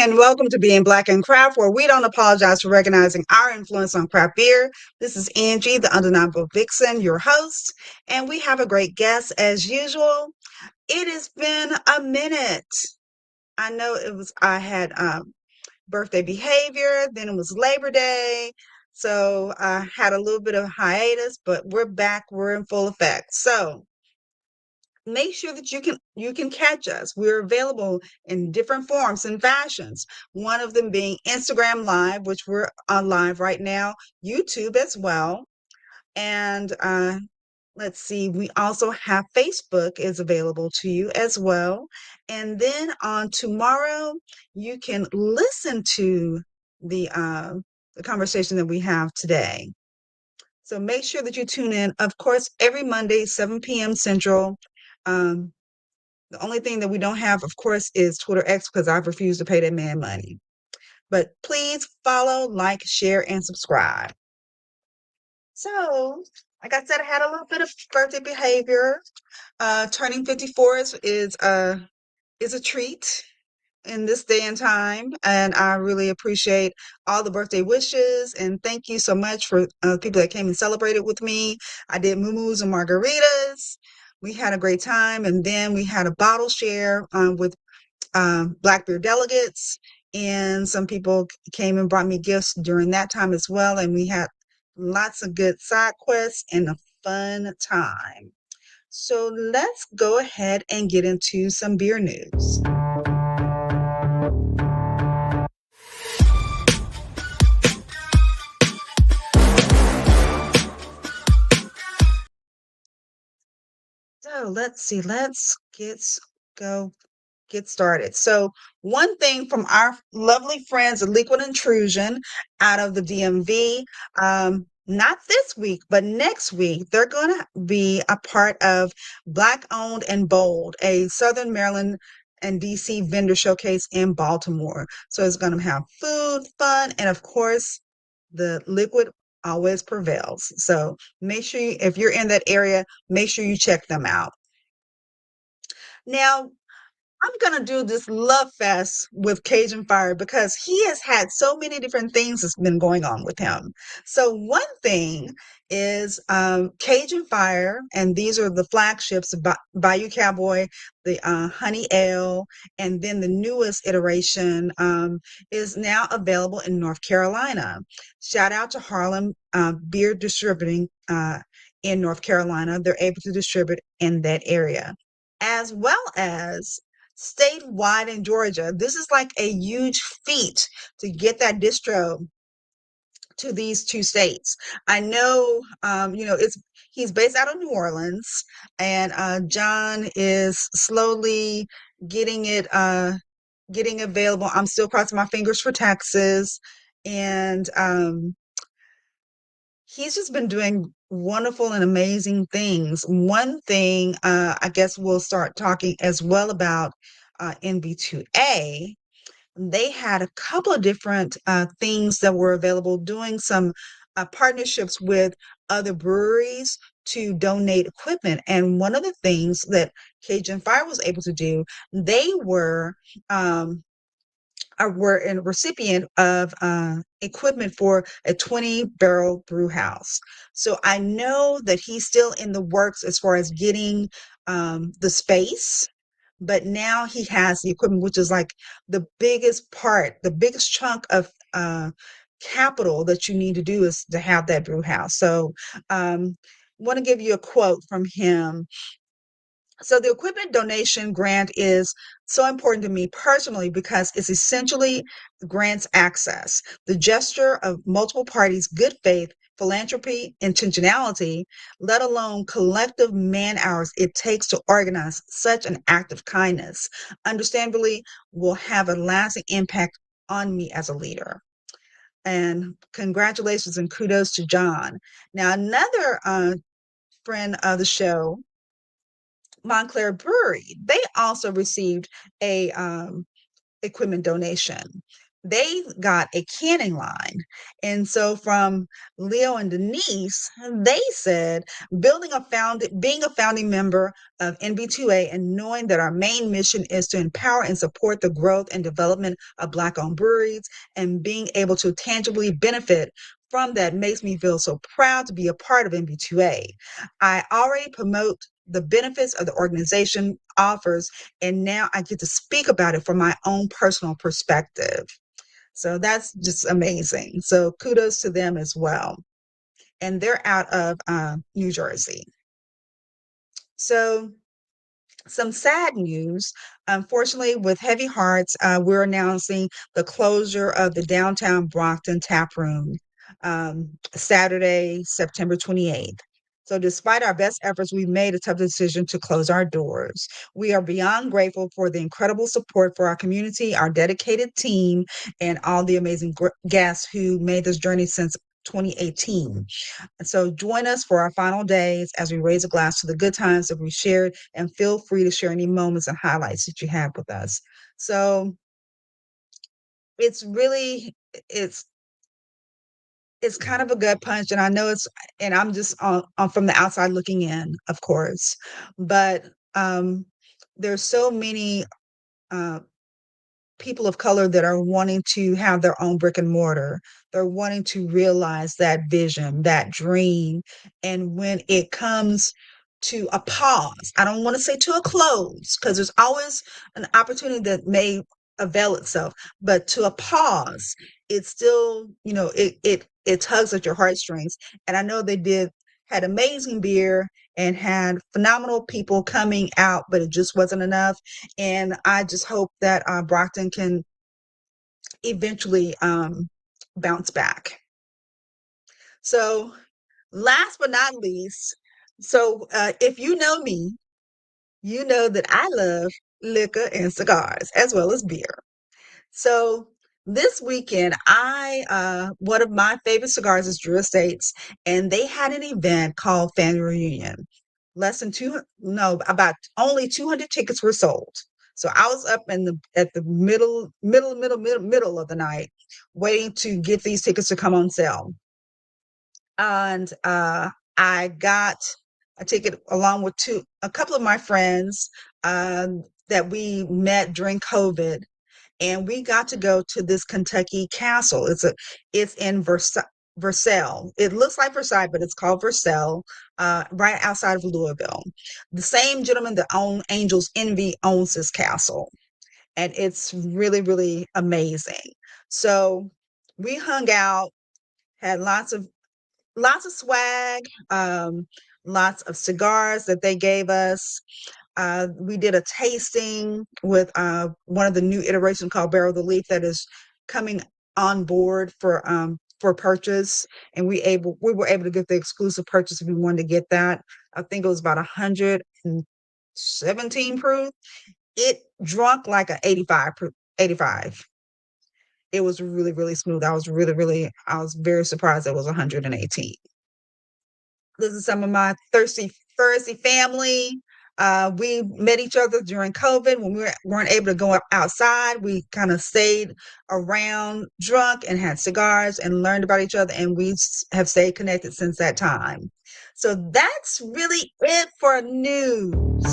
and welcome to Being Black and Craft, where we don't apologize for recognizing our influence on craft beer. This is Angie, the Undeniable Vixen, your host, and we have a great guest as usual. It has been a minute. I know I had birthday behavior, then it was Labor Day, so I had a little bit of hiatus, but we're back, we're in full effect. So, make sure that you can catch us. We're available in different forms and fashions. One of them being Instagram Live, which we're on live right now, YouTube as well. And let's see, we also have Facebook is available to you as well. And then on tomorrow, you can listen to the conversation that we have today. So make sure that you tune in, of course, every Monday, 7 p.m. Central. Um, the only thing that we don't have, of course, is Twitter X because I've refused to pay that man money. But please follow, like, share, and subscribe. So, like I said, I had a little bit of birthday behavior. Turning 54 is a treat in this day and time, and I really appreciate all the birthday wishes, and thank you so much for people that came and celebrated with me. I did moo-moos and margaritas. We had a great time, and then we had a bottle share with Black beer delegates, and some people came and brought me gifts during that time as well, and we had lots of good side quests and a fun time. So let's go ahead and get into some beer news. So let's see, go get started. So one thing from our lovely friends at Liquid Intrusion out of the DMV, not this week, but next week, they're going to be a part of Black Owned and Bold, a Southern Maryland and DC vendor showcase in Baltimore. So it's going to have food, fun, and of course, the liquid always prevails. So make sure if you're in that area, make sure you check them out. Now, I'm gonna do this love fest with Cajun Fire because he has had so many different things that's been going on with him. So one thing is Cajun Fire, and these are the flagships: Bayou Cowboy, the Honey Ale, and then the newest iteration is now available in North Carolina. Shout out to Harlem Beer Distributing in North Carolina. They're able to distribute in that area, as well as statewide in Georgia. This is like a huge feat to get that distro to these two states. I know, he's based out of New Orleans, and John is slowly getting it, getting available. I'm still crossing my fingers for Texas, and he's just been doing wonderful and amazing things. One thing, I guess we'll start talking as well about NB2A. They had a couple of different things that were available, doing some partnerships with other breweries to donate equipment. And one of the things that Cajun Fire was able to do, they were a recipient of equipment for a 20-barrel brew house. So I know that he's still in the works as far as getting the space, but now he has the equipment, which is like the biggest chunk of capital that you need to do is to have that brew house. So want to give you a quote from him. So the equipment donation grant is so important to me personally because it's essentially grants access. The gesture of multiple parties' good faith, philanthropy, intentionality, let alone collective man hours it takes to organize such an act of kindness, understandably will have a lasting impact on me as a leader. And congratulations and kudos to John. Now, another friend of the show, Montclair Brewery, they also received a equipment donation. they got a canning line. And so from Leo and Denise, they said being a founding member of NB2A and knowing that our main mission is to empower and support the growth and development of Black owned breweries and being able to tangibly benefit from that makes me feel so proud to be a part of NB2A. I already promote the benefits of the organization offers, and now I get to speak about it from my own personal perspective. So that's just amazing. So kudos to them as well. And they're out of New Jersey. So some sad news. Unfortunately, with heavy hearts, we're announcing the closure of the downtown Brockton tap room Saturday, September 28th. So, despite our best efforts, we made a tough decision to close our doors. We are beyond grateful for the incredible support for our community, our dedicated team, and all the amazing guests who made this journey since 2018. And so join us for our final days as we raise a glass to the good times that we shared, and feel free to share any moments and highlights that you have with us. So it's really it's it's kind of a gut punch, and I know and I'm just on from the outside looking in, of course, but there's so many uh, people of color that are wanting to have their own brick and mortar. They're wanting to realize that vision, that dream. And when it comes to a pause, I don't want to say to a close, because there's always an opportunity that may avail itself, but to a pause, it's still, it tugs at your heartstrings. And I know they had amazing beer and had phenomenal people coming out, but it just wasn't enough. And I just hope that Brockton can eventually bounce back. So, last but not least, if you know me, you know that I love liquor and cigars as well as beer. So this weekend, I one of my favorite cigars is Drew Estates, and they had an event called Family Reunion. Less than two, no, about only 200 tickets were sold. So I was up in the at the middle of the night, waiting to get these tickets to come on sale. And I got a ticket along with a couple of my friends that we met during COVID, and we got to go to this Kentucky castle. It's in Versailles. It looks like Versailles, but it's called Versailles, right outside of Louisville. The same gentleman that owned Angel's Envy owns this castle, and it's really, really amazing. So we hung out, had lots of swag, lots of cigars that they gave us. We did a tasting with one of the new iterations called Barrel the Leaf that is coming on board for purchase, and we were able to get the exclusive purchase if we wanted to get that. I think it was about 117 proof. It drunk like a 85 proof, 85. It was really, really smooth. I was very surprised it was 118. This is some of my thirsty family. We met each other during COVID when weren't able to go outside. We kind of stayed around drunk and had cigars and learned about each other, and we have stayed connected since that time. So that's really it for news.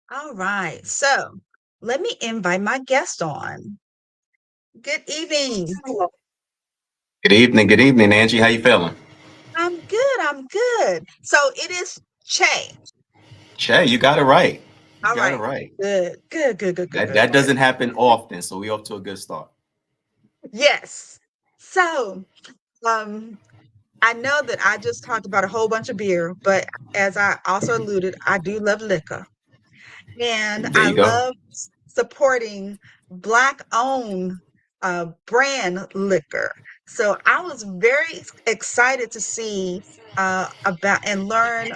All right. So let me invite my guest on. Good evening. Good evening, Angie. How you feeling? I'm good. I'm good. So it is Che. Che, you got it right. You All got it right. right. Good. Good. Good. Good. Good. That Good. that Good. doesn't happen often, so we off to a good start. Yes. So, um, I know that I just talked about a whole bunch of beer, but as I also alluded, I do love liquor, and There I you go. love supporting Black-owned brand liquor. So I was very excited to see about and learn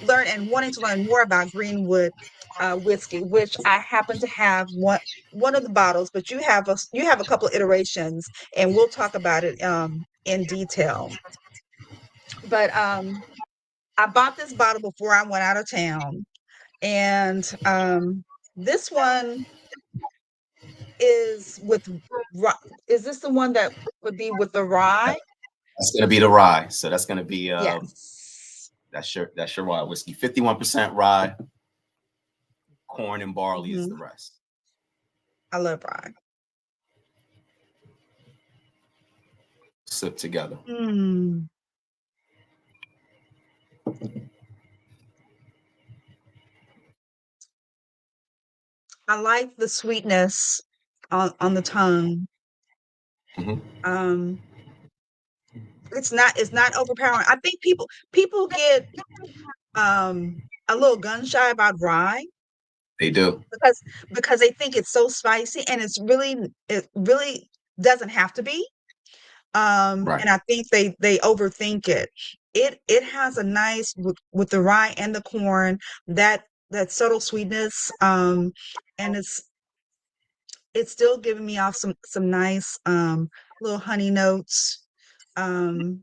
and wanting to learn more about Greenwood whiskey, which I happen to have one of the bottles, but you have a couple iterations, and we'll talk about it in detail. But I bought this bottle before I went out of town, and this one is with rye. Is this the one that would be with the rye? That's gonna be the rye. So that's gonna be Yes. that's your rye whiskey. 51% rye, corn and barley is the Hmm. rest. I love rye. Sip together. Mm. I like the sweetness on the tongue. Hmm. Um, it's not overpowering. I think people get a little gun shy about rye They do. because they think it's so spicy, and it really doesn't have to be. Right. And I think they overthink it. It has a nice with the rye and the corn, that subtle sweetness, and it's still giving me off some nice little honey notes, um,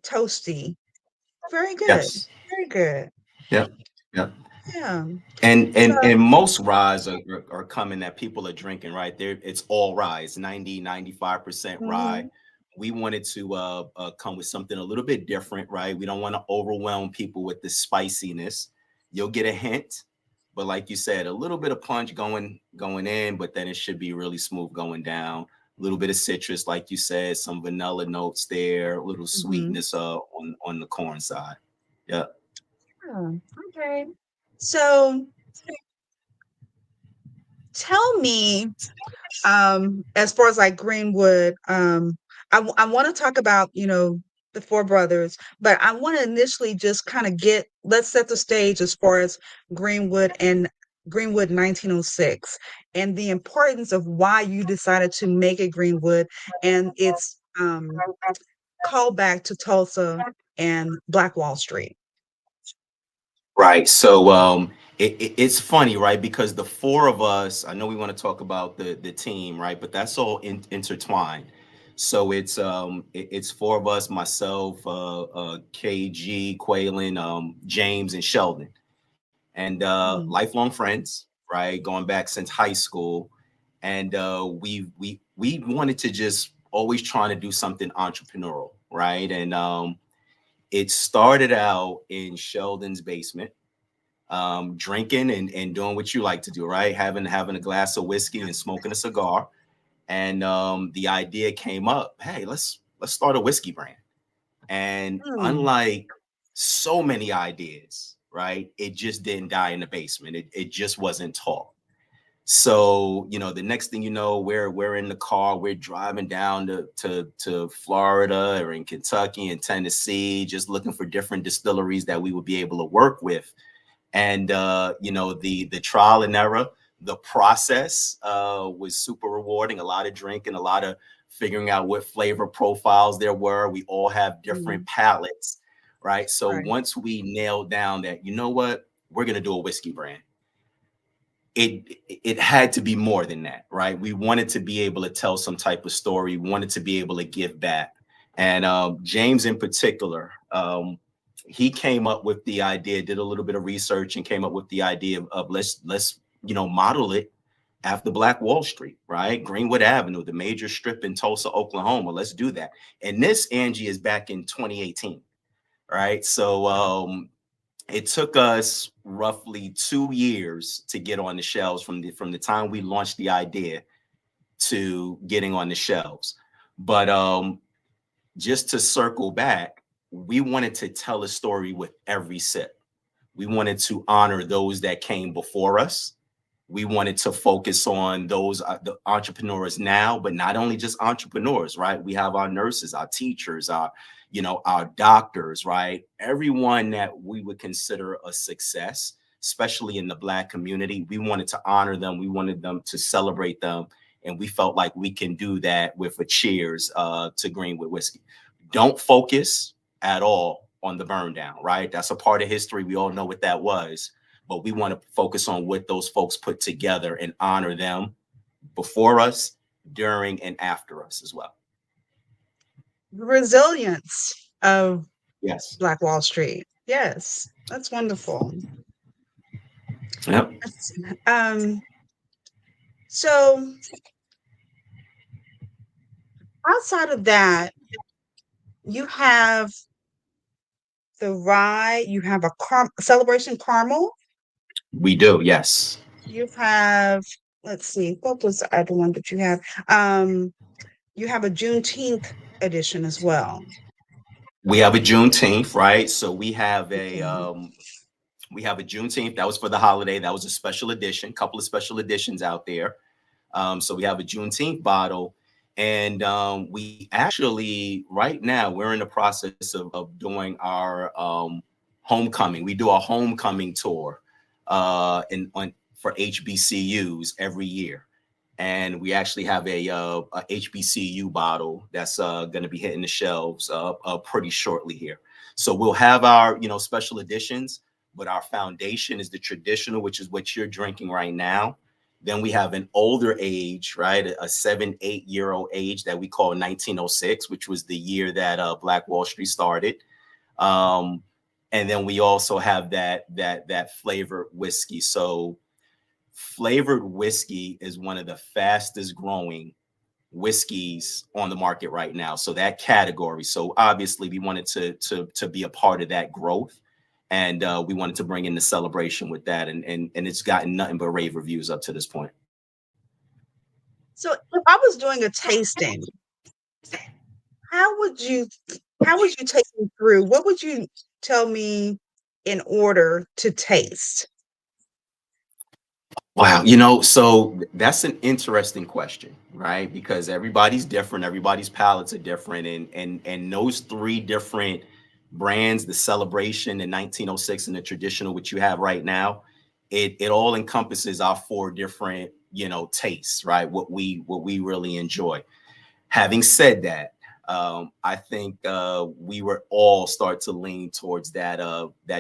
toasty. Very good. Yes. Very good. Yep. Yep. Yeah. And So, and and most ryes are coming that people are drinking, right? There it's all rye. It's 95% rye. mhm, We wanted to come with something a little bit different, right? We don't want to overwhelm people with the spiciness. You'll get a hint, but like you said, a little bit of punch going in, but then it should be really smooth going down. A little bit of citrus, like you said, some vanilla notes there, a little mhm. sweetness on the corn side. Yeah. Yeah, okay. So, tell me, as far as like Greenwood, I want to talk about, the Four Brothers, but I want to initially just kind of let's set the stage as far as Greenwood and Greenwood 1906, and the importance of why you decided to make it Greenwood, and its callback to Tulsa and Black Wall Street. Right. So it's funny, right? Because the four of us, I know we want to talk about the team, right? But that's all intertwined. So it's four of us, myself, KG, Quaylen, James, and Sheldon, and Mm, lifelong friends, right? Going back since high school, and we wanted to just always trying to do something entrepreneurial, right? And it started out in Sheldon's basement, drinking and doing what you like to do, right? Having a glass of whiskey and smoking a cigar. And the idea came up, hey, let's start a whiskey brand. And mm, unlike so many ideas, right, it just didn't die in the basement. It just wasn't taught. So, the next thing you know, we're in the car, we're driving down to Florida or in Kentucky and Tennessee, just looking for different distilleries that we would be able to work with. And the trial and error, the process was super rewarding. A lot of drinking, a lot of figuring out what flavor profiles there were. We all have different mm, palates, right? So right. once we nailed down that, you know what, we're going to do a whiskey brand, it had to be more than that, right? We wanted to be able to tell some type of story. We wanted to be able to give back. And James in particular, he came up with the idea, did a little bit of research, and came up with the idea of let's model it after Black Wall Street, right? Greenwood Avenue, the major strip in Tulsa, Oklahoma. Let's do that. And this, Angie, is back in 2018, right? So it took us roughly 2 years to get on the shelves from the time we launched the idea to getting on the shelves. But just to circle back, we wanted to tell a story with every sip. We wanted to honor those that came before us. We wanted to focus on those the entrepreneurs now, but not only just entrepreneurs, right? We have our nurses, our teachers, our doctors, right? Everyone that we would consider a success, especially in the Black community. We wanted to honor them. We wanted them to celebrate them, and we felt like we can do that with a cheers to Greenwood Whiskey. Don't focus at all on the burn down, right? That's a part of history. We all know what that was, but we want to focus on what those folks put together and honor them before us, during, and after us as well. Resilience. of Yes. Black Wall Street. Yes, that's wonderful. Yep. Um, so outside of that, you have the rye, you have a celebration caramel, We do. Yes. you have, let's see, what was the other one that you have? Um, you have a Juneteenth edition as well. We have a Juneteenth, right? So Okay. we have a Juneteenth. That was for the holiday. That was a special edition. Couple of special editions out there. So we have a Juneteenth bottle, and we actually right now we're in the process of doing our homecoming. We do a homecoming tour in on for HBCUs every year, and we actually have a HBCU bottle that's going to be hitting the shelves pretty shortly here. So we'll have our special editions, but our foundation is the traditional, which is what you're drinking right now. Then we have an older age, right? A 7, 8 year old age that we call 1906, which was the year that Black Wall Street started. Um, and then we also have that flavored whiskey. So flavored whiskey is one of the fastest growing whiskeys on the market right now. So that category. So obviously we wanted to be a part of that growth. And we wanted to bring in the celebration with that. And it's gotten nothing but rave reviews up to this point. So if I was doing a tasting, how would you how would you take me through? What would you tell me in order to taste? Wow, so that's an interesting question, right? Because everybody's different, everybody's palates are different, and those three different brands, the Celebration, the 1906, and the Traditional, which you have right now, it all encompasses our four different tastes, right? What we really enjoy. Having said that, I think we were all start to lean towards that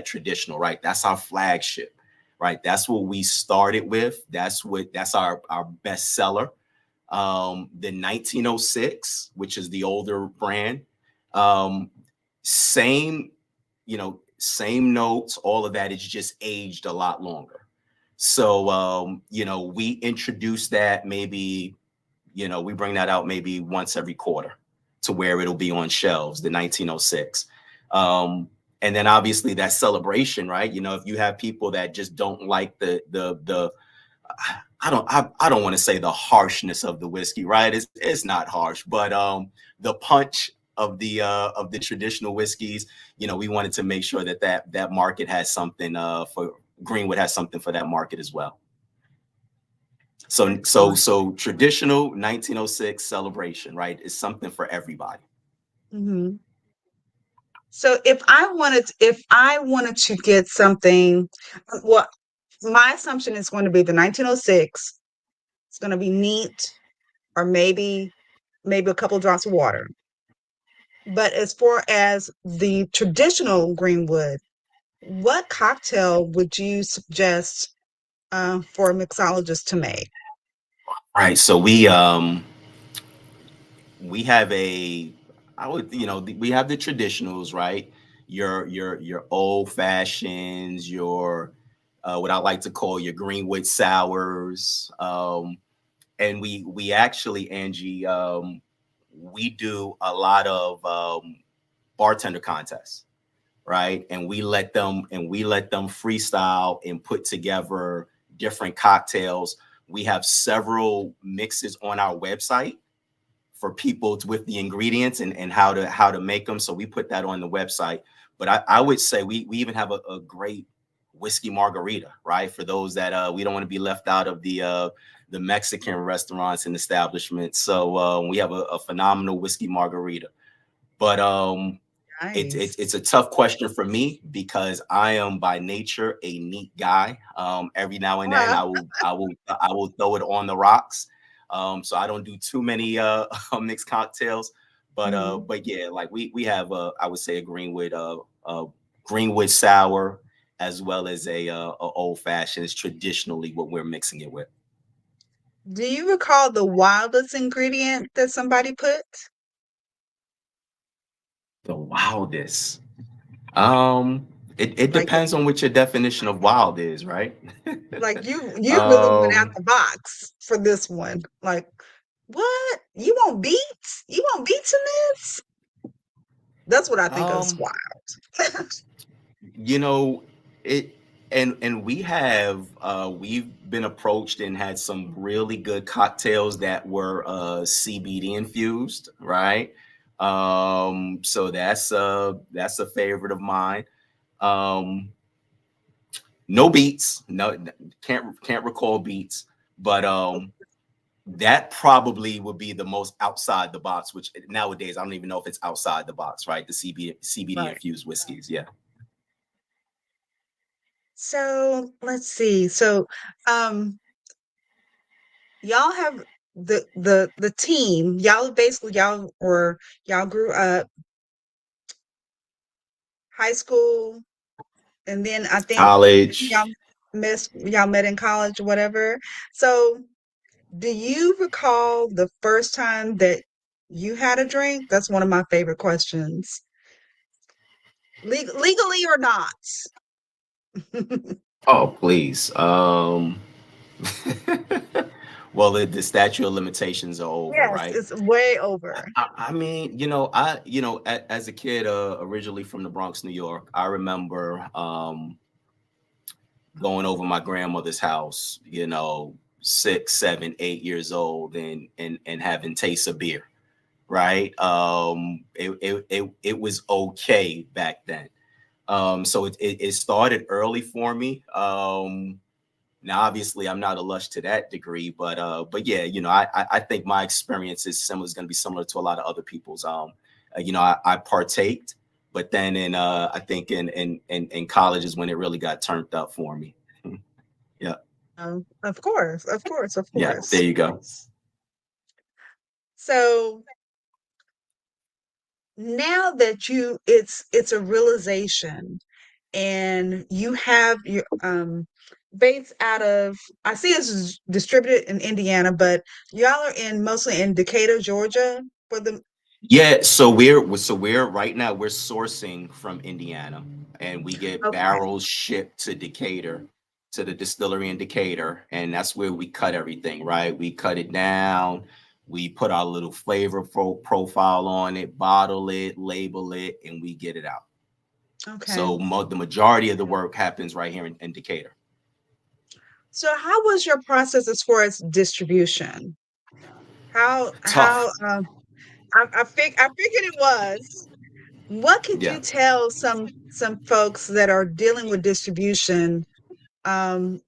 Traditional, right? That's our flagship, right? That's what we started with. That's our best seller. The 1906, which is the older brand, um, same same notes, all of that. It's just aged a lot longer. So we introduced that maybe we bring that out maybe once every quarter to where it'll be on shelves, the 1906. And then obviously that Celebration, right? If you have people that just don't like the I don't want to say the harshness of the whiskey, right? It's not harsh, but the punch of the traditional whiskeys, we wanted to make sure that market has something for Greenwood has something for that market as well. Excellent. So traditional 1906 Celebration, right? Is something for everybody. Mhm. So if I wanted to get something, well, my assumption is going to be the 1906. It's going to be neat, or maybe a couple drops of water. But as far as the traditional Greenwood, what cocktail would you suggest for a mixologist to make? Right. So we have a I would we have the traditionals, right? Your old fashions, your what I like to call your Greenwood sours. And we actually, Angie, we do a lot of bartender contests, right? And we let them freestyle and put together different cocktails. We have several mixes on our website for people with the ingredients and how to make them. So we put that on the website. But I would say we even have a great whiskey margarita, right? For those that we don't want to be left out of the Mexican restaurants and establishments. So we have a phenomenal whiskey margarita. But Nice. it's a tough question for me because I am by nature a neat guy. Every now and then Uh, I will throw it on the rocks. So I don't do too many mixed cocktails, mhm. but yeah, like we have I would say a Greenwood sour as well as a old fashioned is traditionally what we're mixing it with. Do you recall the wildest ingredient that somebody put? The wildest. Um, it Like depends on what your definition of wild is, right? you really went out um, the box for this one. Like, what? You want beats? You want beats in this? That's what I think of as um, wild. you know, it and we've been approached and had some really good cocktails that were CBD infused, right? So that's a favorite of mine. Um, no beats, no, can't recall beats, but that probably would be the most outside the box, which nowadays I don't even know if it's outside the box, right? The CBD Right. infused whiskeys, yeah. So let's see. So um y'all have the team, y'all basically y'all grew up high school, and then I think College. y'all met in college or whatever. So do you recall the first time that you had a drink? That's one of my favorite questions. Legally or not? Oh, please. Well, the statute of limitations are over, Yes, right? it's way over. I mean, as a kid, originally from the Bronx, New York, I remember going over my grandmother's house, 6, 7, 8 years old, and having taste of beer, right? It was okay back then. So it started early for me. Now, obviously, I'm not a lush to that degree, but yeah, I think my experience is going to be similar to a lot of other people's. I partaked, but then I think in college is when it really got turned up for me. Yeah, Of course, of course, of yeah. There course. you go. So now that it's a realization, and you have your based out of, I see it's distributed in Indiana, but y'all are in mostly in Decatur, Georgia for the Yeah, so we're right now we're sourcing from Indiana, and we get okay. barrels shipped to Decatur, to the distillery in Decatur, and that's where we cut everything, right? We cut it down, we put our little flavor profile on it, bottle it, label it, and we get it out. Okay. So the majority of the work happens right here in Decatur. So how was your process as far as distribution? How Tough. I figured it was. What could Yeah. you tell some folks that are dealing with distribution, um,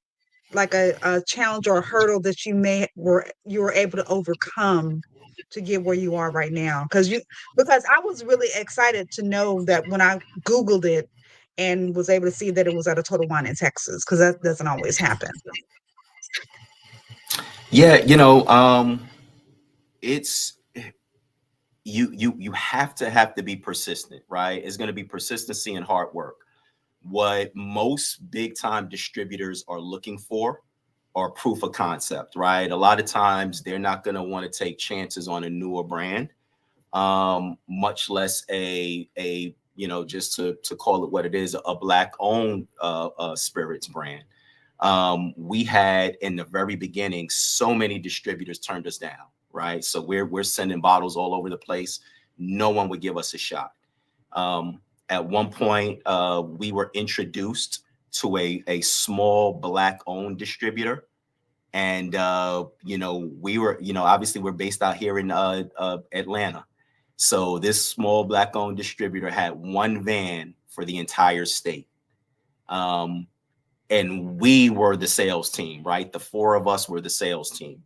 like a challenge or a hurdle that you were able to overcome to get where you are right now? Because I was really excited to know that when I Googled it and was able to see that it was at a Total Wine in Texas, because that doesn't always happen. Yeah, it's you have to be persistent, right? It's going to be persistency and hard work. What most big time distributors are looking for are proof of concept, right? A lot of times they're not going to want to take chances on a newer brand, much less just to call it what it is, a black owned spirits brand. We had in the very beginning so many distributors turned us down, right? So we're sending bottles all over the place. No one would give us a shot. At one point, we were introduced to a small black owned distributor, and we were, obviously we're based out here in Atlanta. So this small black owned distributor had one van for the entire state. Um, and we were the sales team, right? The four of us were the sales team.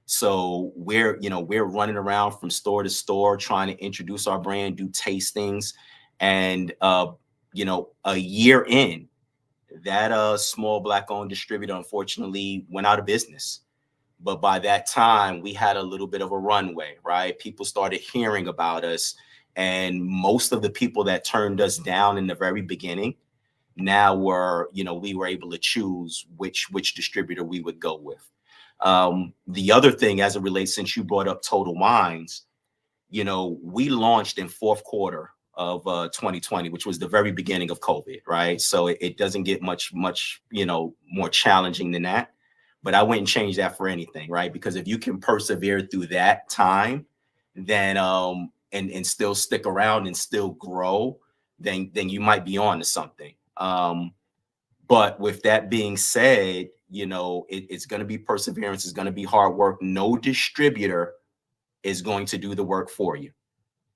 So we're running around from store to store trying to introduce our brand, do tastings, and a year in, that small black owned distributor unfortunately went out of business. But by that time, we had a little bit of a runway, right? People started hearing about us, and most of the people that turned us down in the very beginning, now we were able to choose which distributor we would go with. The other thing, as it relates, since you brought up Total Wines, we launched in fourth quarter of 2020, which was the very beginning of COVID, right? So it doesn't get much, more challenging than that. But I wouldn't change that for anything, right? Because if you can persevere through that time, then and still stick around and still grow, then you might be on to something. But with that being said, it's going to be perseverance. It's going to be hard work. No distributor is going to do the work for you.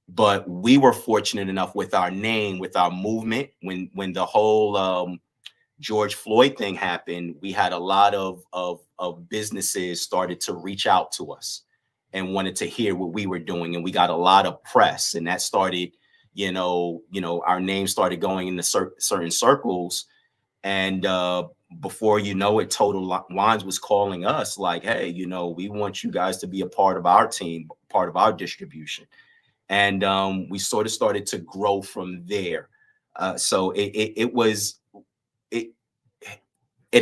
But we were fortunate enough with our name, with our movement, when the whole George Floyd thing happened, we had a lot of businesses started to reach out to us and wanted to hear what we were doing, and we got a lot of press, and that started, our name started going into certain circles, and before you know it, Total Wines was calling us like, hey, we want you guys to be a part of our team, part of our distribution. And we sort of started to grow from there. So it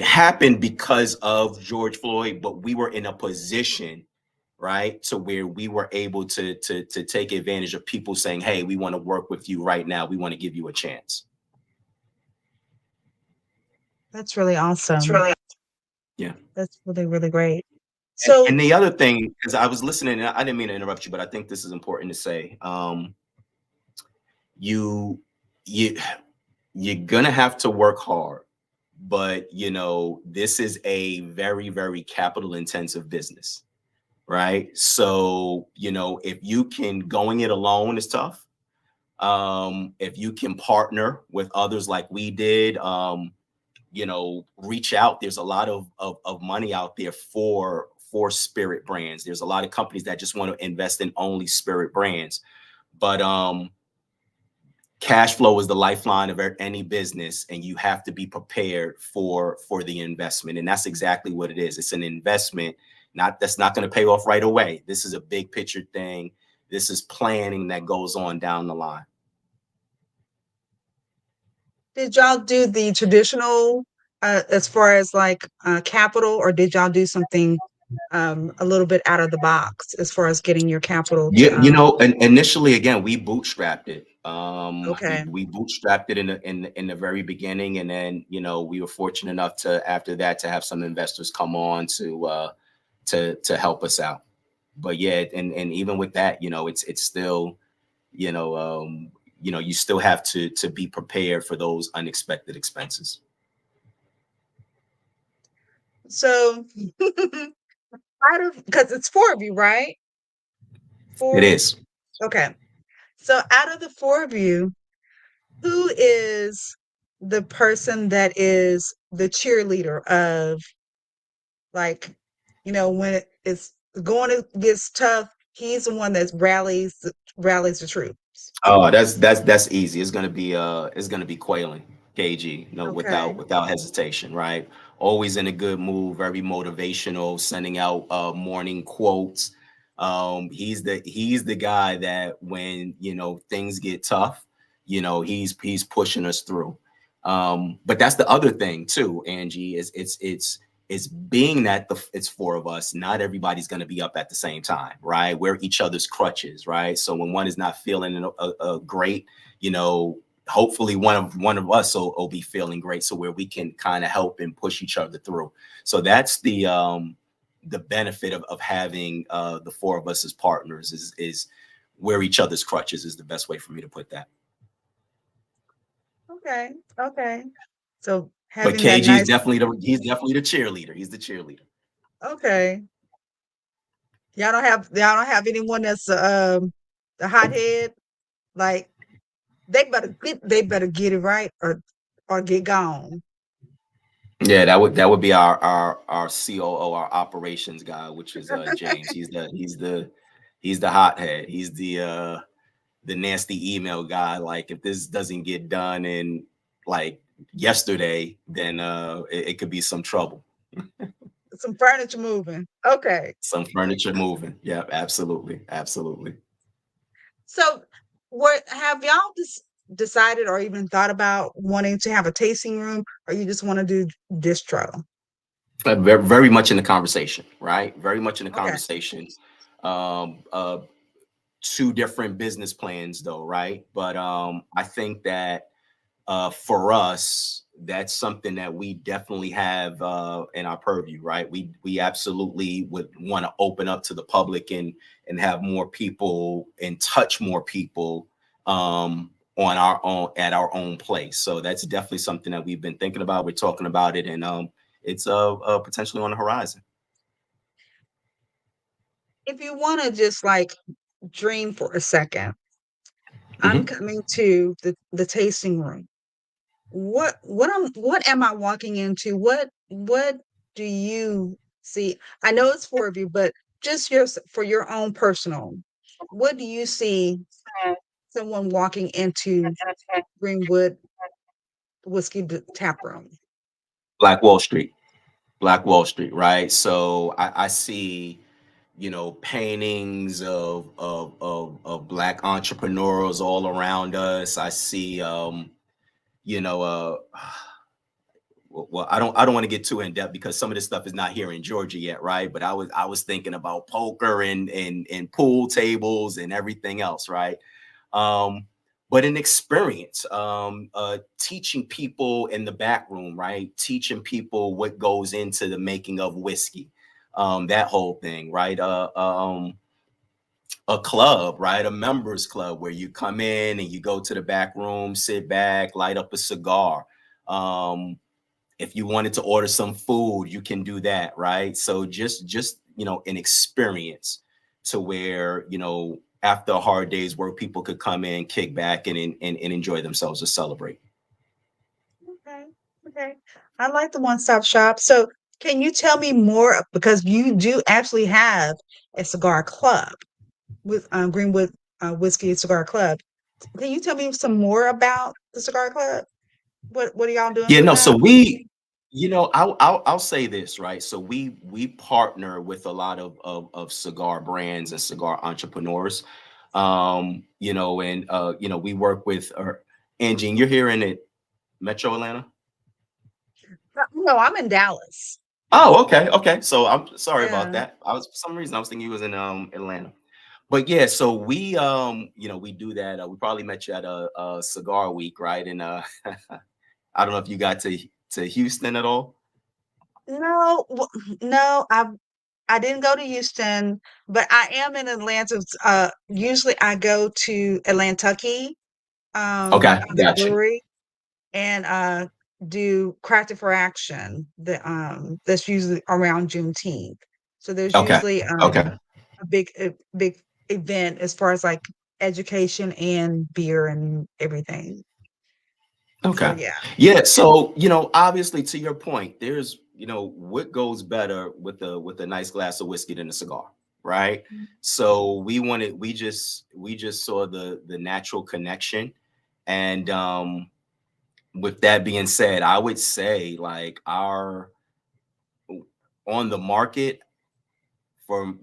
happened because of George Floyd, but we were in a position, right, to where we were able to take advantage of people saying, hey, we want to work with you right now. We want to give you a chance. That's really It's awesome. really, yeah. That's really, really great. So, And the other thing, because I was listening, and I didn't mean to interrupt you, but I think this is important to say. You you're gonna have to work hard, but this is a very, very capital intensive business, right? So if you can, going it alone is tough. If you can partner with others like we did, reach out. There's a lot of money out there for spirit brands. There's a lot of companies that just want to invest in only spirit brands, but cash flow is the lifeline of any business, and you have to be prepared for the investment. And that's exactly what it is. It's an investment, that's not going to pay off right away. This is a big picture thing. This is planning that goes on down the line. did y'all do the traditional as far as like capital, or did y'all do something a little bit out of the box as far as getting your capital Yeah, to and initially, again, we bootstrapped it. okay. We bootstrapped it in the very beginning, and then we were fortunate enough to, after that, to have some investors come on to help us out. But yeah, and even with that, it's still, you still have to be prepared for those unexpected expenses. So out of, because it's four of you, right? It Four. is. Okay. So out of the four of you, who is the person that is the cheerleader of, like, when it's going to gets tough, he's the one that rallies the troops. Oh, that's easy. It's gonna be Quailing, KG, Okay. without hesitation, right? Always in a good mood, very motivational, sending out morning quotes. He's the guy that when things get tough, he's pushing us through. But that's the other thing too, Angie, is it's being that it's four of us. Not everybody's going to be up at the same time, right? We're each other's crutches, right? So when one is not feeling great, hopefully one of us will be feeling great, so where we can kind of help and push each other through. So that's the benefit of having the four of us as partners, is we're each other's crutches, is the best way for me to put that. Okay. Okay. So But having that KG is nice. he's definitely the cheerleader. He's the cheerleader. Okay. Y'all don't have anyone that's the hothead. Like, they better get it right, or get gone. Yeah, that would be our COO, our operations guy, which is James. He's the hothead. He's the nasty email guy. Like, if this doesn't get done in like yesterday, then it could be some trouble. Some furniture moving. Okay. Some furniture moving. Yeah, absolutely, absolutely. So, what have y'all decided or even thought about wanting to have a tasting room, or you just want to do distro? Very, very much in the conversation, right? Very much in the Okay. conversation. Um, uh, two different business plans though, right? But I think that for us, that's something that we definitely have in our purview, right? We absolutely would want to open up to the public and have more people and touch more people on our own at our own place. So that's definitely something that we've been thinking about. We're talking about it, and it's potentially on the horizon. If you want to just like dream for a second, I'm Mhm. coming to the tasting room. What am I walking into? What do you see? I know it's four of you, but just for your own personal, what do you see someone walking into Greenwood Whiskey Tap Room? Black Wall Street. Black Wall Street, right? So I see, paintings of black entrepreneurs all around us. I see, you know, uh, well, I don't want to get too in depth because some of this stuff is not here in Georgia yet, right? But I was thinking about poker and pool tables and everything else, right? Um, but an experience, teaching people in the back room, right? Teaching people what goes into the making of whiskey, that whole thing, right? A club, right? A members club where you come in and you go to the back room, sit back, light up a cigar. Um, if you wanted to order some food, you can do that, right? So just an experience to where after a hard day's work, people could come in, kick back, and enjoy themselves or celebrate. Okay, okay. I like the one-stop shop. So can you tell me more because you do actually have a cigar club with Greenwood Whiskey Cigar Club. Can you tell me some more about the cigar club? What are y'all doing Yeah, with no. So that? I'll say this, right? So we partner with a lot of cigar brands and cigar entrepreneurs, and we work with Angie. And you're here in Metro Atlanta. No, I'm in Dallas. Oh, okay, okay. So I'm sorry about Yeah. that. For some reason I was thinking you was in Atlanta. But yeah, so we do that. We probably met you at a cigar week, right? And I don't know if you got to Houston at all. No, no, I didn't go to Houston, but I am in Atlanta. Usually I go to Atlantucky, Okay, the gotcha. brewery, and do Crafted for Action. That's usually around Juneteenth. So there's Okay, usually okay, a big event as far as like education and beer and everything. So okay. yeah. Yeah, so obviously to your point, there's what goes better with a nice glass of whiskey than a cigar, right? So we just saw the natural connection. And with that being said, I would say like our on the market from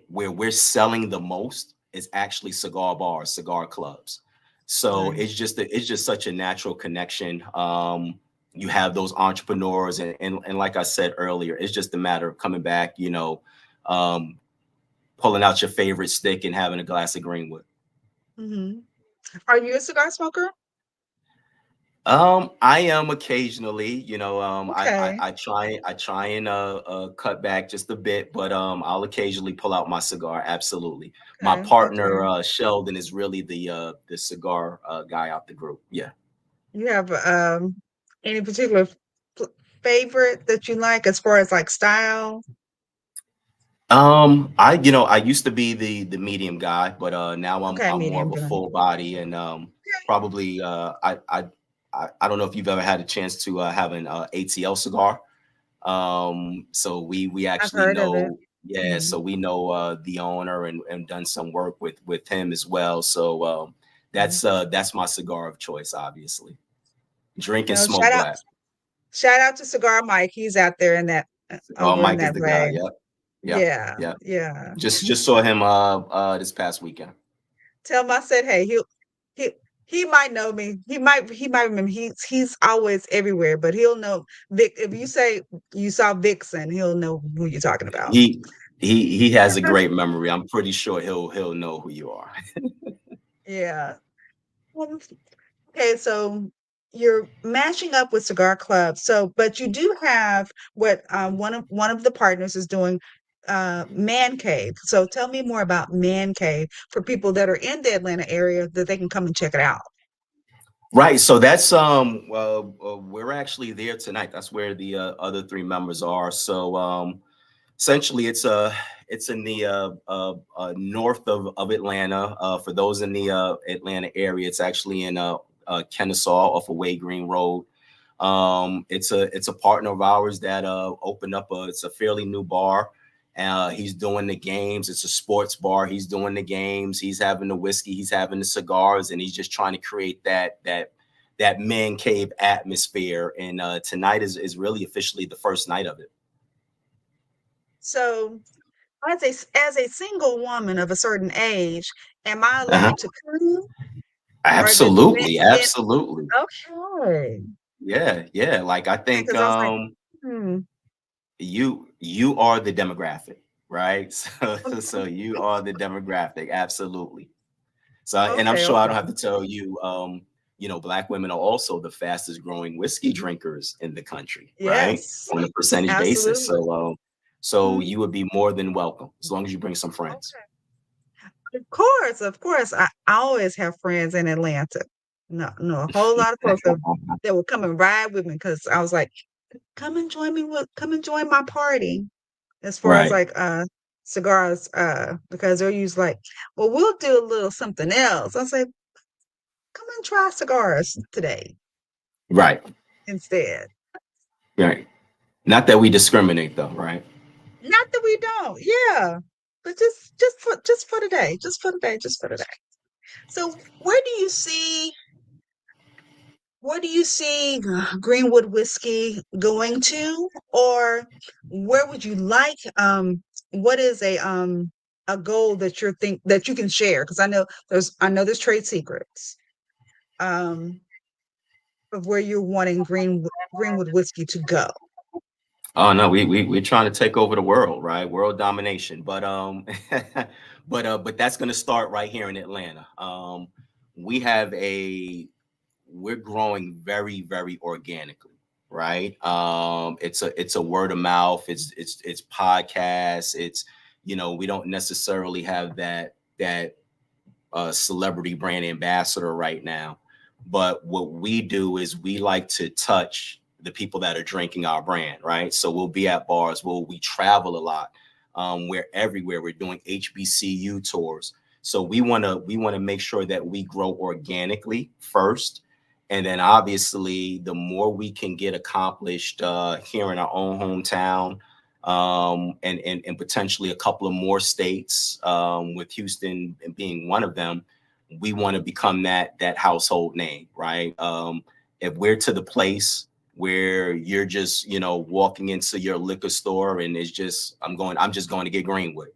where we're selling the most is actually cigar bars, cigar clubs. So Nice. it's just such a natural connection. You have those entrepreneurs, and like I said earlier, it's just a matter of coming back, um, pulling out your favorite stick and having a glass of Greenwood. Hmm. Are you a cigar smoker? I am occasionally, Okay. I try and cut back just a bit, but I'll occasionally pull out my cigar. Absolutely. My Okay. Okay. partner Sheldon is really the cigar guy out the group. Yeah. You have any particular favorite that you like as far as like style? I used to be the medium guy, but now I'm Okay, I'm more medium of a done. full body, and probably I don't know if you've ever had a chance to have an ATL cigar. So we I've actually heard of it. know, yeah, Mhm. so we know the owner and done some work with him as well. So Mhm. that's my cigar of choice, obviously. Drink and No, smoke black. shout out to Cigar Mike. He's out there in that Cigar over in Mike is that the guy. way. Yep. Yep. Yeah, Yep. yeah. Just saw him this past weekend. Tell him I said, hey, he he might know me. He might remember. He's always everywhere, but he'll know Vic. If you say you saw Vixen, he'll know who you're talking about. He He has a great memory. I'm pretty sure he'll know who you are. Yeah. Um, okay, so you're matching up with cigar clubs. So, but you do have what one of the partners is doing, man cave. So tell me more about man cave for people that are in the Atlanta area that they can come and check it out. Right. So that's we're actually there tonight. That's where the other three members are. So essentially it's in the north of Atlanta. For those in the Atlanta area, it's actually in Kennesaw off of Way Green Road. It's a partner of ours that opened up it's a fairly new bar. He's doing the games. It's a sports bar. He's doing the games. He's having the whiskey. He's having the cigars, and he's just trying to create that man cave atmosphere. And tonight is really officially the first night of it. So, as a single woman of a certain age, am I Uh-huh. allowed to come, or does Absolutely, men? absolutely. Okay. Yeah, yeah. Like I think Because I was like, hmm. you are the demographic, right? So Okay, you are the demographic, absolutely. So and I'm okay, sure I don't okay. have to tell you, Black women are also the fastest growing whiskey drinkers in the country, right? Yes, On a percentage basis. absolutely. So Mhm. you would be more than welcome as long as you bring some friends. Okay. Of course, of course. I always have friends in Atlanta. No, no, a whole lot of folks that would come and ride with me because I was like, come and join my party. As far as Right, like cigars, because they're usually like, well, we'll do a little something else. I was like, come and try cigars today right, instead. right. Not that we discriminate though, right? Not that we don't, yeah. But just for today, just for today, just for today. So where do you see Greenwood Whiskey going to, or where would you like? What is a goal that that you can share? Because I know there's trade secrets um of where you're wanting Greenwood Whiskey to go. Oh no, we're trying to take over the world, right? World domination. But that's gonna start right here in Atlanta. We have a we're growing very, very organically, right? It's a word of mouth, it's podcasts, we don't necessarily have that celebrity brand ambassador right now. But what we do is we like to touch the people that are drinking our brand, right? So we'll be at bars, we travel a lot. We're everywhere. We're doing HBCU tours. So we want to make sure that we grow organically first. And then obviously the more we can get accomplished here in our own hometown, and potentially a couple of more states, with Houston being one of them, we want to become that household name, right? If we're to the place where you're just walking into your liquor store and it's just I'm just going to get Greenwood.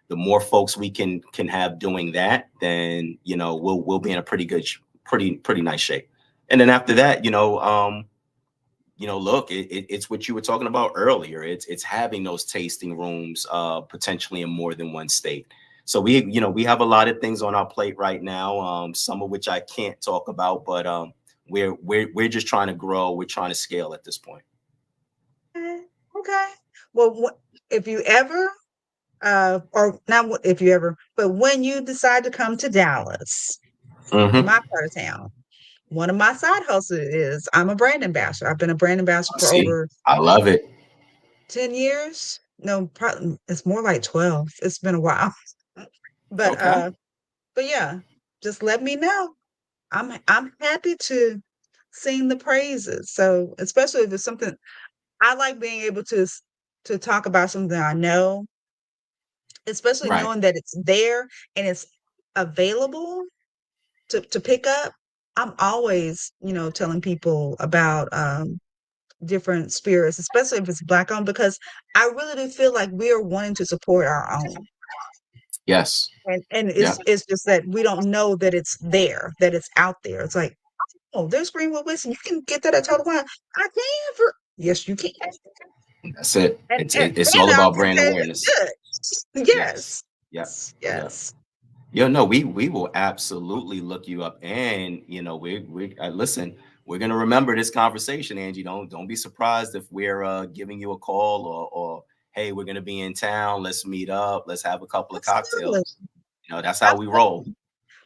The more folks we can have doing that, then we'll be in a pretty nice shape. And then after that, look, it's what you were talking about earlier. It's having those tasting rooms, potentially in more than one state. So we have a lot of things on our plate right now, some of which I can't talk about, but we're just trying to grow. We're trying to scale at this point. Okay. Okay. Well, if you ever, or not if you ever, but when you decide to come to Dallas, to Hmm. my part of town, one of my side hustles is I'm a brand ambassador. I've been a brand ambassador for See, over I love it. 10 years. No, probably it's more like 12. It's been a while. But Okay. yeah, just let me know. I'm happy to sing the praises. So, especially if it's something I like being able to talk about something I know, especially Right. knowing that it's there and it's available to pick up. I'm always, telling people about different spirits, especially if it's Black owned, because I really do feel like we are wanting to support our own. Yes. And Yeah. it's just that we don't know that it's there, that it's out there. It's like, oh, there's Greenwood Whiskey. You can get that at Total Wine. I can for yes, you can. That's it. And It's and, it, it's and all I'll about just brand tell you it's awareness. good. Yes. Yes. Yep. Yep. Yes. Yeah, no, we will absolutely look you up, and we listen. We're gonna remember this conversation, Angie. Don't be surprised if we're giving you a call, or hey, we're gonna be in town. Let's meet up. Let's have a couple of Absolutely. cocktails. That's how we roll. Absolutely.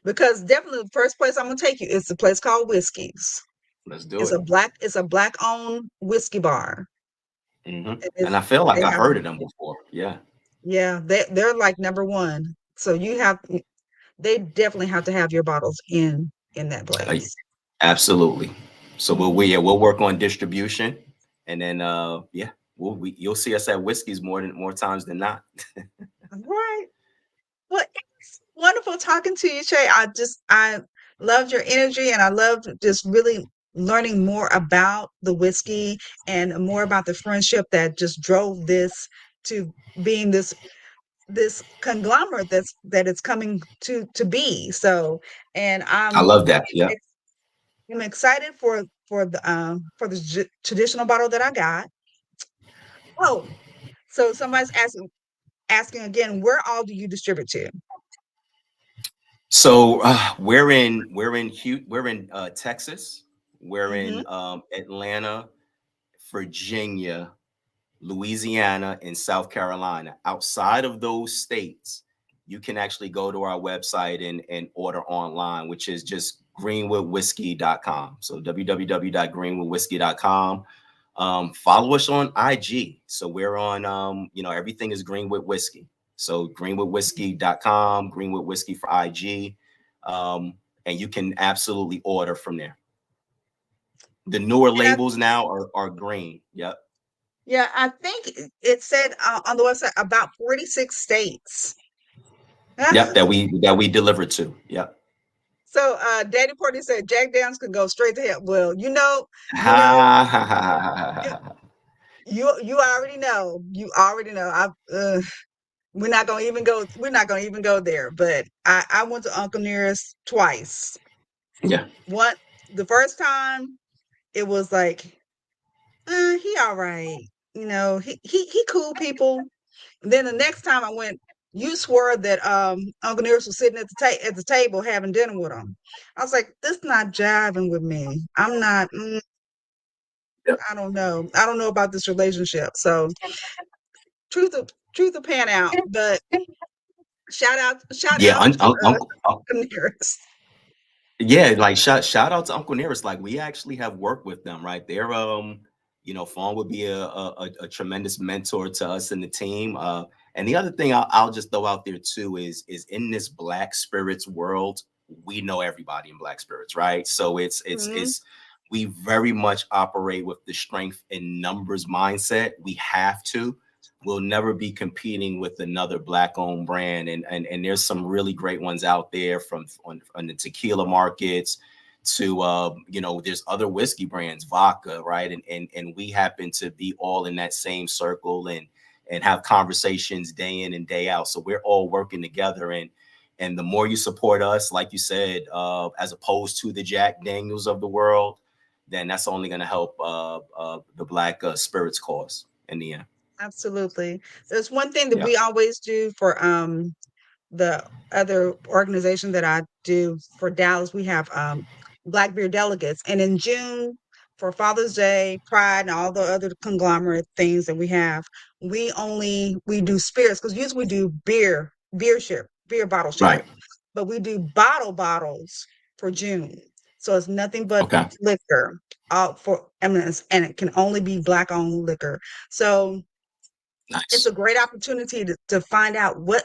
Because definitely the first place I'm gonna take you is a place called Whiskey's. Let's do it. It's a black owned whiskey bar. And And it's I feel like they I have heard of them before. Yeah. yeah, they're like number one. So they definitely have to have your bottles in that Uh, place. Absolutely. So Mhm. we'll work on distribution, and then yeah, you'll see us at Whiskey's more times than not. All right. Well, it's wonderful talking to you, Shay. I loved your energy and I loved just really learning more about the whiskey and more about the friendship that just drove this to being this conglomerate that it's coming to be. So, and I love that. Yeah. ex- I'm excited for the traditional bottle that I got. Oh, so somebody's asking again, where all do you distribute to? So we're in Texas, we're Hmm. in Atlanta, Virginia, Louisiana, and South Carolina. Outside of those states, you can actually go to our website and order online, which is just greenwoodwhiskey.com. So www.greenwoodwhiskey.com. Follow us on IG. So we're on, everything is Greenwood Whiskey. So greenwoodwhiskey.com, Greenwood Whiskey for IG. And you can absolutely order from there. The newer And labels now are green. Yep. yeah, I think it said on the website about 46 states. Yep, that we deliver to. Yep. So Daddy Porty said Jack Daniels could go straight to hell. Well, you know, Ha, ha, you ha, ha. you already know. You already know. We're not gonna even go there. But I went to Uncle Nearest twice. Yeah. One the first time it was like, he all right. He cool people. Then the next time I went, you swore that Uncle Nearest was sitting at the table having dinner with him. I was like, this not jiving with me. I'm not. Yep. I don't know. I don't know about this relationship. So truth will pan out. But shout Yeah. out to Uncle Nearest. Yeah, like shout out to Uncle Nearest. Like we actually have worked with them, right? They're Fawn would be a tremendous mentor to us in the team. And the other thing I'll just throw out there too is in this Black spirits world, we know everybody in Black spirits, right? So Mhm. it's we very much operate with the strength in numbers mindset. We have to. We'll never be competing with another Black owned brand, and there's some really great ones out there from on the tequila markets to there's other whiskey brands, vodka, right? And we happen to be all in that same circle and have conversations day in and day out. So we're all working together, and the more you support us, like you said, as opposed to the Jack Daniels of the world, then that's only going to help the Black spirits cause in the end. Absolutely. There's one thing that Yeah. we always do for the other organization that I do for Dallas. We have Black Beer Delegates, and in June for Father's Day, Pride, and all the other conglomerate things that we have, we do spirits because usually we do beer bottle share, Right. but we do bottles for June. So it's nothing but Okay. liquor. And it can only be Black owned liquor. So it's Nice. a great opportunity to find out what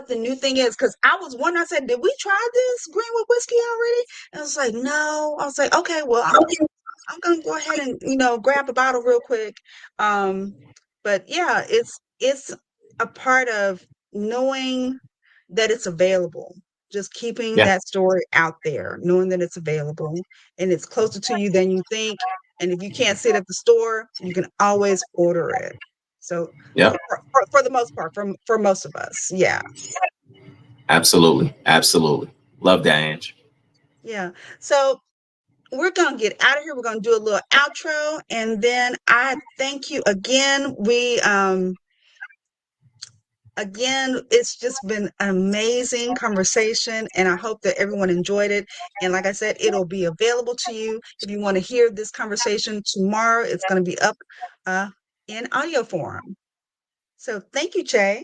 the new thing is. Because I was wondering, I said, did we try this Greenwood whiskey already? And I was like, no. I was like, okay, well, I'm gonna go ahead and grab a bottle real quick. Um, but yeah, it's a part of knowing that it's available. Just keeping Yeah. that story out there, knowing that it's available and it's closer to you than you think. And if you can't sit at the store, you can always order it. So Yeah. for the most part, for most of us, yeah, Absolutely. Absolutely. Love that, Ange. yeah. So we're gonna get out of here. We're gonna do a little outro, and then I thank you again. Again, it's just been an amazing conversation, and I hope that everyone enjoyed it. And like I said, it'll be available to you if you want to hear this conversation tomorrow. It's going to be up in audio form. So thank you, Che.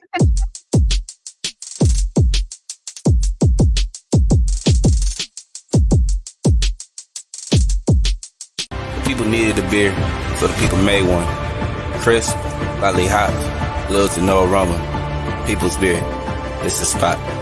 People needed a beer, so the people made one. Crisp, lightly hot, little to no aroma. People's beer. This is the spot.